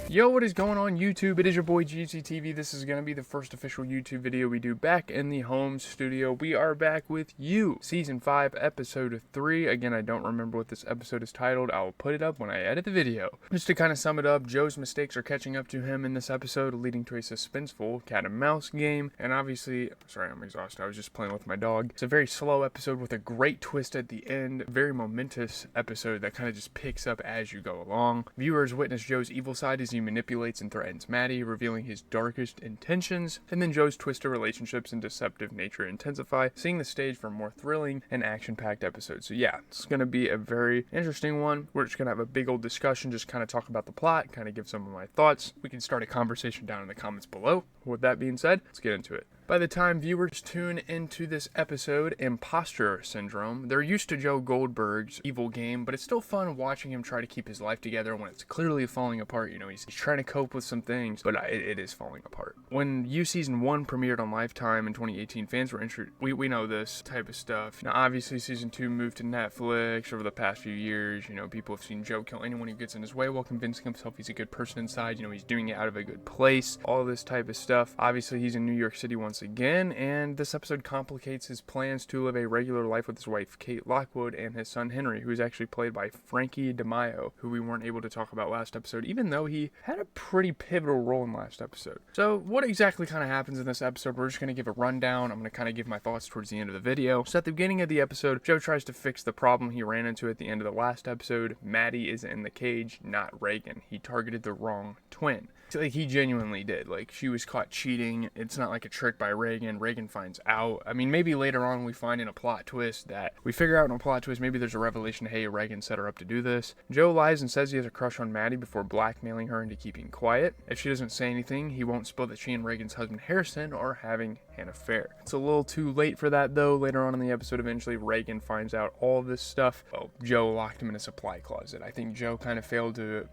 Yo, what is going on YouTube? It is your boy GCTV. This is going to be the first official YouTube video we do back in the home studio. We are back with you. Season 5, episode 3. Again, I don't remember what this episode is titled. I'll put it up when I edit the video. Just to kind of sum it up, Joe's mistakes are catching up to him in this episode, leading to a suspenseful cat and mouse game. And obviously, sorry, I'm exhausted. I was just playing with my dog. It's a very slow episode with a great twist at the end. Very momentous episode that kind of just picks up as you go along. Viewers witness Joe's evil side as he manipulates and threatens Maddie, revealing his darkest intentions, and then Joe's twisted relationships and deceptive nature intensify, seeing the stage for more thrilling and action-packed episodes. So yeah, it's going to be a very interesting one. We're just going to have a big old discussion, just kind of talk about the plot, kind of give some of my thoughts. We can start a conversation down in the comments below. With that being said, let's get into it. By the time viewers tune into this episode, Impostor Syndrome, they're used to Joe Goldberg's evil game, but it's still fun watching him try to keep his life together when it's clearly falling apart. You know, he's trying to cope with some things, but it is falling apart. When You Season 1 premiered on Lifetime in 2018, fans were interested. We know this type of stuff. Now, obviously, Season 2 moved to Netflix over the past few years. You know, people have seen Joe kill anyone who gets in his way while convincing himself he's a good person inside. You know, he's doing it out of a good place. All this type of stuff. Obviously, he's in New York City once again, and this episode complicates his plans to live a regular life with his wife Kate Lockwood and his son Henry, who is actually played by Frankie DeMaio, who we weren't able to talk about last episode, even though he had a pretty pivotal role in last episode. So what exactly kind of happens in this episode? We're just going to give a rundown. I'm going to kind of give my thoughts towards the end of the video. So at the beginning of the episode, Joe tries to fix the problem he ran into at the end of the last episode. Maddie is in the cage, not Raegan. He targeted the wrong twin. So, like, he genuinely did. Like, she was caught cheating. It's not like a trick by Raegan. Raegan finds out. I mean, maybe later on we find in a plot twist that we figure out in a plot twist, maybe there's a revelation, hey, Raegan set her up to do this. Joe lies and says he has a crush on Maddie before blackmailing her into keeping quiet. If she doesn't say anything, he won't spill that she and Raegan's husband Harrison are having an affair. It's a little too late for that, though. Later on in the episode, eventually Raegan finds out all this stuff. Well, Joe locked him in a supply closet. I think Joe kind of failed to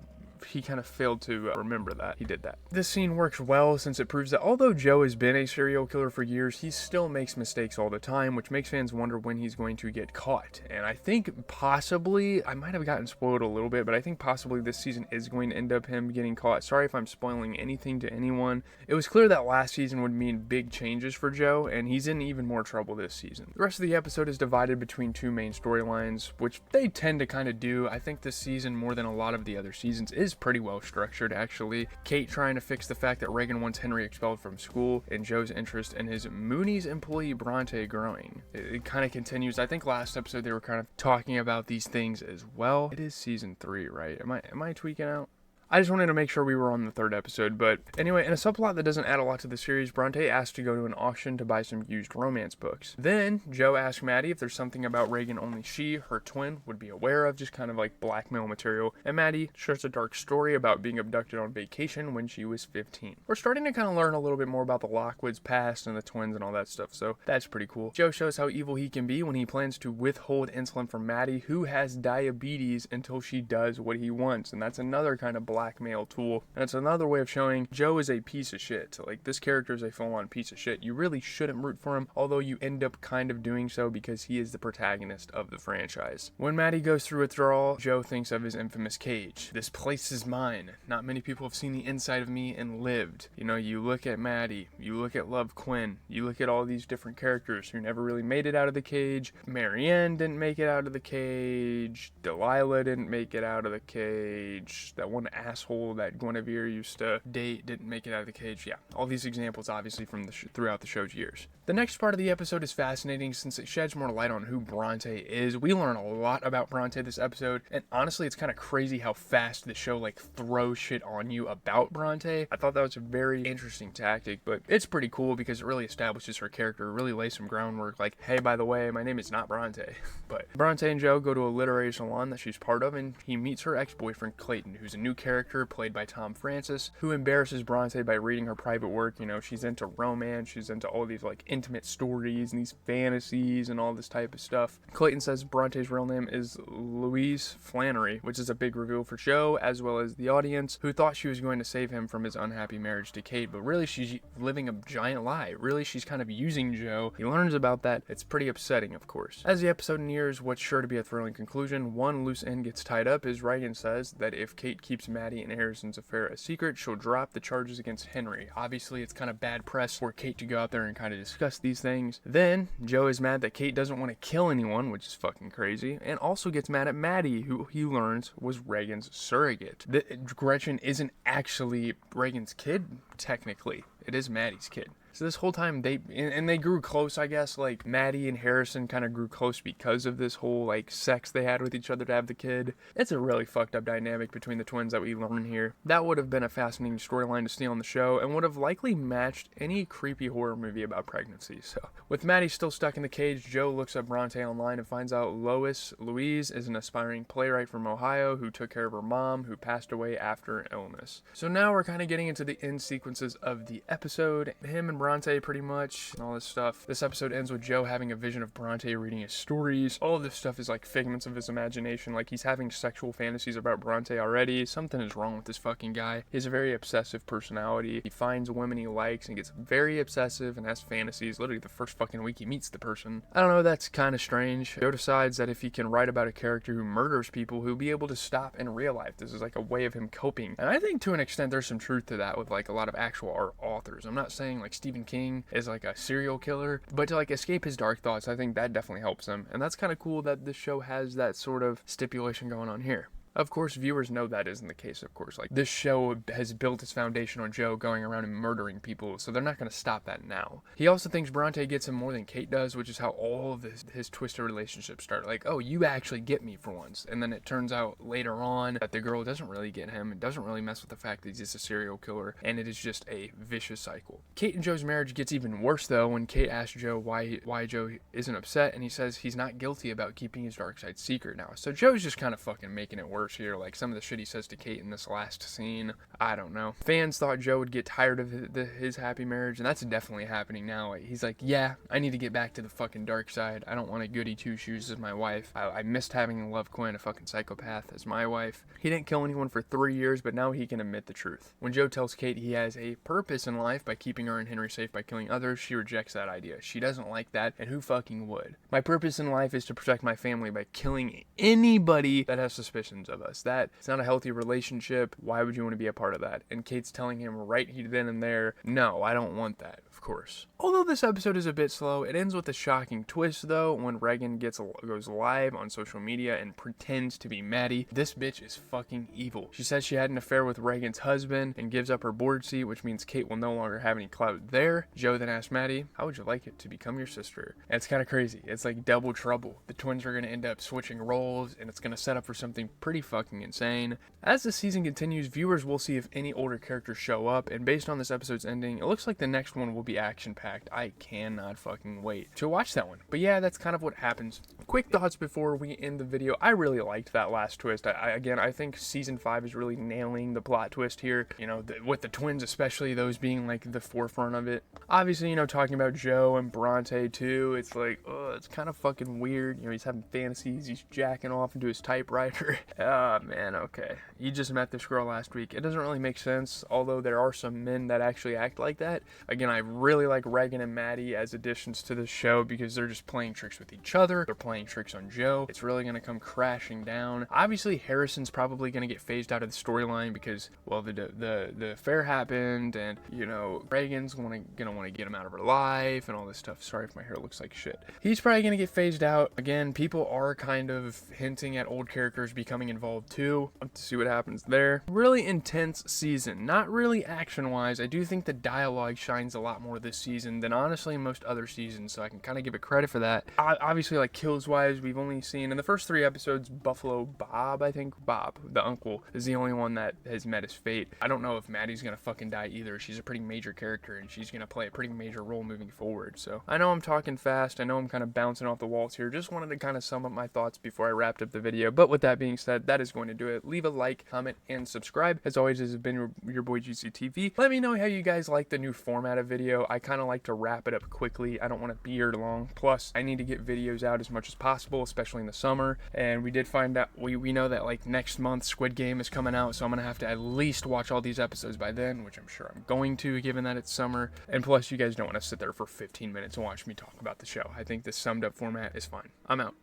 remember that he did that. This scene works well since it proves that although Joe has been a serial killer for years, he still makes mistakes all the time, which makes fans wonder when he's going to get caught. And I think possibly, I might have gotten spoiled a little bit, but I think possibly this season is going to end up him getting caught. Sorry if I'm spoiling anything to anyone. It was clear that last season would mean big changes for Joe, and he's in even more trouble this season. The rest of the episode is divided between two main storylines, which they tend to kind of do. I think this season, more than a lot of the other seasons, is pretty well structured, actually. Kate trying to fix the fact that Raegan wants Henry expelled from school, and Joe's interest in his Mooney's employee Bronte growing. It kind of continues. I think last episode they were kind of talking about these things as well. It is season 3, right? Am I tweaking out? I just wanted to make sure we were on the 3rd episode, but anyway, in a subplot that doesn't add a lot to the series, Bronte asks to go to an auction to buy some used romance books. Then, Joe asks Maddie if there's something about Raegan only she, her twin, would be aware of, just kind of like blackmail material, and Maddie shares a dark story about being abducted on vacation when she was 15. We're starting to kind of learn a little bit more about the Lockwoods' past and the twins and all that stuff, so that's pretty cool. Joe shows how evil he can be when he plans to withhold insulin from Maddie, who has diabetes, until she does what he wants, and that's another kind of blackmail tool, and it's another way of showing Joe is a piece of shit. Like, this character is a full-on piece of shit. You really shouldn't root for him, although you end up kind of doing so because he is the protagonist of the franchise. When Maddie goes through withdrawal, Joe thinks of his infamous cage. This place is mine. Not many people have seen the inside of me and lived. You know, you look at Maddie, you look at Love Quinn, you look at all these different characters who never really made it out of the cage. Marianne didn't make it out of the cage. Delilah didn't make it out of the cage. That one asshole that Guinevere used to date didn't make it out of the cage. Yeah, all these examples obviously from throughout the show's years. The next part of the episode is fascinating since it sheds more light on who Bronte is. We learn a lot about Bronte this episode, and honestly, it's kind of crazy how fast the show like throws shit on you about Bronte. I thought that was a very interesting tactic, but it's pretty cool because it really establishes her character, really lays some groundwork like, hey, by the way, my name is not Bronte. But Bronte and Joe go to a literary salon that she's part of, and he meets her ex-boyfriend Clayton, who's a new character played by Tom Francis, who embarrasses Bronte by reading her private work. You know, she's into romance, she's into all these like intimate stories and these fantasies and all this type of stuff. Clayton says Bronte's real name is Louise Flannery, which is a big reveal for Joe as well as the audience, who thought she was going to save him from his unhappy marriage to Kate, but really she's living a giant lie. Really, she's kind of using Joe. He learns about that. It's pretty upsetting, of course. As the episode nears what's sure to be a thrilling conclusion, one loose end gets tied up as Raegan says that if Kate keeps Maddie and Harrison's affair a secret, she'll drop the charges against Henry. Obviously, it's kind of bad press for Kate to go out there and kind of discuss these things. Then, Joe is mad that Kate doesn't want to kill anyone, which is fucking crazy, and also gets mad at Maddie, who he learns was Raegan's surrogate. Gretchen isn't actually Raegan's kid, technically. It is Maddie's kid. So this whole time they grew close, I guess. Like Maddie and Harrison kind of grew close because of this whole like sex they had with each other to have the kid. It's a really fucked up dynamic between the twins that we learn here. That would have been a fascinating storyline to see on the show and would have likely matched any creepy horror movie about pregnancy. So with Maddie still stuck in the cage, Joe looks up Bronte online and finds out Louise is an aspiring playwright from Ohio who took care of her mom, who passed away after an illness. So now we're kind of getting into the end sequences of the episode. Him and Bronte pretty much, and all this stuff. This episode ends with Joe having a vision of Bronte reading his stories. All of this stuff is like figments of his imagination. Like he's having sexual fantasies about Bronte already. Something is wrong with this fucking guy. He has a very obsessive personality. He finds women he likes and gets very obsessive and has fantasies literally the first fucking week he meets the person. I don't know, that's kind of strange. Joe decides that if he can write about a character who murders people, he'll be able to stop in real life. This is like a way of him coping. And I think to an extent there's some truth to that with like a lot of actual art authors. I'm not saying like Stephen King is like a serial killer, but to like escape his dark thoughts, I think that definitely helps him. And that's kind of cool that this show has that sort of stipulation going on here. Of course, viewers know that isn't the case, of course. Like, this show has built its foundation on Joe going around and murdering people, so they're not going to stop that now. He also thinks Bronte gets him more than Kate does, which is how all of his twisted relationships start. Like, oh, you actually get me for once. And then it turns out later on that the girl doesn't really get him. It doesn't really mess with the fact that he's just a serial killer, and it is just a vicious cycle. Kate and Joe's marriage gets even worse, though, when Kate asks Joe why Joe isn't upset, and he says he's not guilty about keeping his dark side secret now. So Joe's just kind of fucking making it worse here. Like some of the shit he says to Kate in this last scene, I don't know. Fans thought Joe would get tired of his happy marriage, and that's definitely happening now. He's like, yeah, I need to get back to the fucking dark side. I don't want a goody two shoes as my wife. I missed having Love Quinn, a fucking psychopath, as my wife. He didn't kill anyone for 3 years, but now he can admit the truth. When Joe tells Kate he has a purpose in life by keeping her and Henry safe by killing others, she rejects that idea. She doesn't like that, and who fucking would? My purpose in life is to protect my family by killing anybody that has suspicions of us. It's not a healthy relationship. Why would you want to be a part of that? And Kate's telling him right then and there, no, I don't want that, of course. Although this episode is a bit slow, it ends with a shocking twist, though, when Raegan goes live on social media and pretends to be Maddie. This bitch is fucking evil. She says she had an affair with Raegan's husband and gives up her board seat, which means Kate will no longer have any clout there. Joe then asks Maddie, how would you like it to become your sister? And it's kind of crazy. It's like double trouble. The twins are going to end up switching roles, and it's going to set up for something pretty fucking insane. As the season continues, viewers will see if any older characters show up, and based on this episode's ending, it looks like the next one will be action-packed. I cannot fucking wait to watch that one. But yeah, that's kind of what happens. Quick thoughts before we end the video. I really liked that last twist. I think season 5 is really nailing the plot twist here. You know, with the twins especially, those being like the forefront of it. Obviously, you know, talking about Joe and Bronte too, it's like, it's kind of fucking weird. You know, he's having fantasies, he's jacking off into his typewriter. Oh man, okay. You just met this girl last week. It doesn't really make sense, although there are some men that actually act like that. Again, I really like Raegan and Maddie as additions to the show because they're just playing tricks with each other. They're playing tricks on Joe. It's really going to come crashing down. Obviously, Harrison's probably going to get phased out of the storyline because, well, the affair happened, and, you know, Raegan's going to want to get him out of her life and all this stuff. Sorry if my hair looks like shit. He's probably going to get phased out. Again, people are kind of hinting at old characters becoming involved too. To see what happens there. Really intense season. Not really action-wise. I do think the dialogue shines a lot more this season than honestly most other seasons, so I can kind of give it credit for that. Obviously, like, kills-wise, we've only seen in the first 3 episodes, Buffalo Bob, I think. Bob, the uncle, is the only one that has met his fate. I don't know if Maddie's gonna fucking die either. She's a pretty major character, and she's gonna play play a pretty major role moving forward. So I know I'm talking fast, I know I'm kind of bouncing off the walls here, just wanted to kind of sum up my thoughts before I wrapped up the video. But with that being said, that is going to do it. Leave a like, comment, and subscribe. As always, this has been your boy GCTV. Let me know how you guys like the new format of video. I kind of like to wrap it up quickly. I don't want to be here long. Plus, I need to get videos out as much as possible, especially in the summer. And we did find out, we know that like next month Squid Game is coming out, so I'm gonna have to at least watch all these episodes by then, which I'm sure I'm going to, given that it's summer. And plus, you guys don't want to sit there for 15 minutes and watch me talk about the show. I think this summed up format is fine. I'm out.